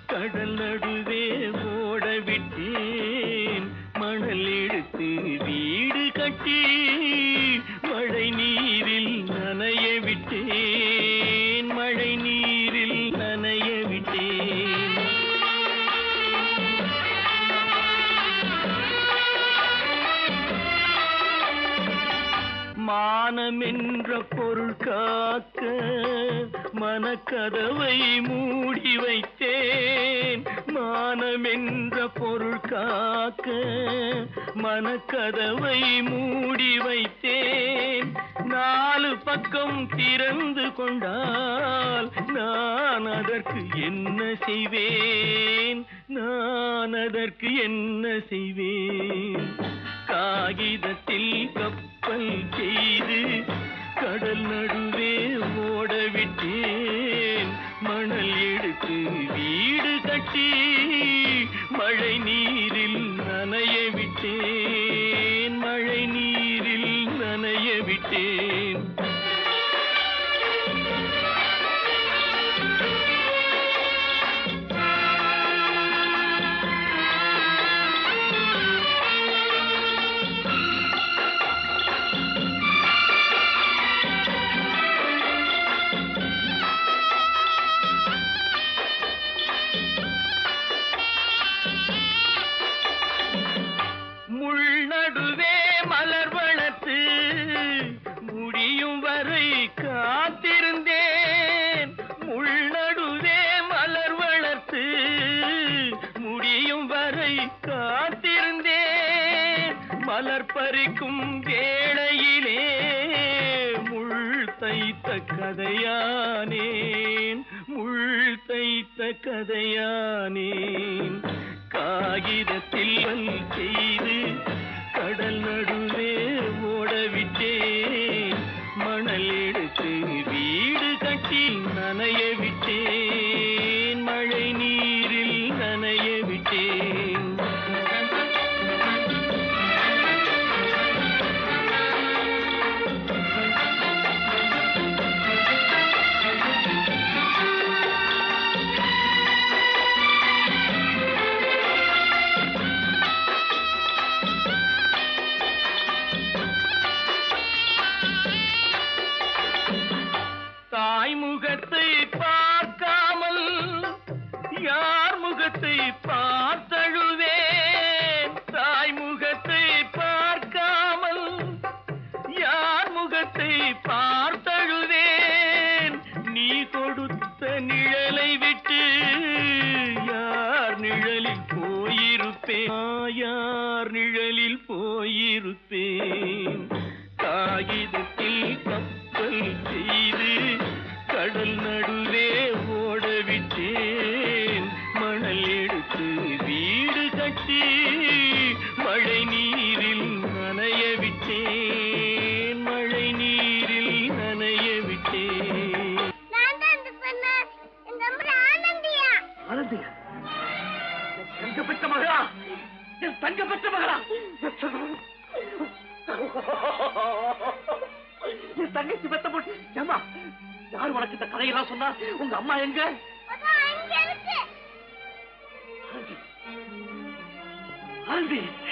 கடல் நடுவே ஓட விட்டேன் மணல் எடுத்து வீடு கட்டி மழை நீரில் நனைய விட்டேன் மழை நீரில் நனைய விட்டேன் மானம் என்ற பொருள் காக்க மனக்கதவை மூடி வைத்தேன் மானம் என்ற பொருள் காக்க மனக்கதவை மூடி வைத்தேன் நாலு பக்கம் திறந்து கொண்டால் நான் அதற்கு என்ன செய்வேன் நான் அதற்கு என்ன செய்வேன் காகிதத்தில் கப்பல் செய்து கடல் நடுவே ஓட விட்டேன் மணல் எடுத்து வீடு கட்டி மழை நீரில் நனைய விட்டேன் மழை நீரில் நனைய விட்டேன் காத்திருந்தேன் முள் நடுவே மலர் வளர்த்து முடியும் வரை காத்திருந்தேன் மலர் பறிக்கும் வேளையிலே முள் தைத்த கதையானேன் முள் தைத்த கதையானேன் காகிதத்தில் செய்து கடல் நடுவே ஓடவிட்டேன் மணல் எடுத்து வீடு கட்டி நனைய விட்டேன் மழை நீரில் நனைய விட்டேன் முகத்தை பார்க்காமல் யார் முகத்தை பார்த்தழுவேன் தாய் முகத்தை பார்க்காமல் யார் முகத்தை பார்த்தழுவேன் நீ கொடுத்த நிழலை விட்டு யார் நிழலில் போயிருப்பேன் யார் நிழலில் போயிருப்பேன் காகிதத்தில் கப்பல் செய்து கடல் நடுவே ஓடவிட்டேன் மணல் எடுத்து வீடு கட்டி மழை நீரில் நனைய விட்டேன் மழை நீரில் நனைய விட்டேன் ஆனந்தியா தங்க பெற்ற மகளா என் தங்க பெற்ற மகளா என் தங்கச்சி பெத்த போட்டு ஏமா யார் உனக்கு இந்த கதையெல்லாம் சொன்னா உங்க அம்மா எங்க ஆனந்தி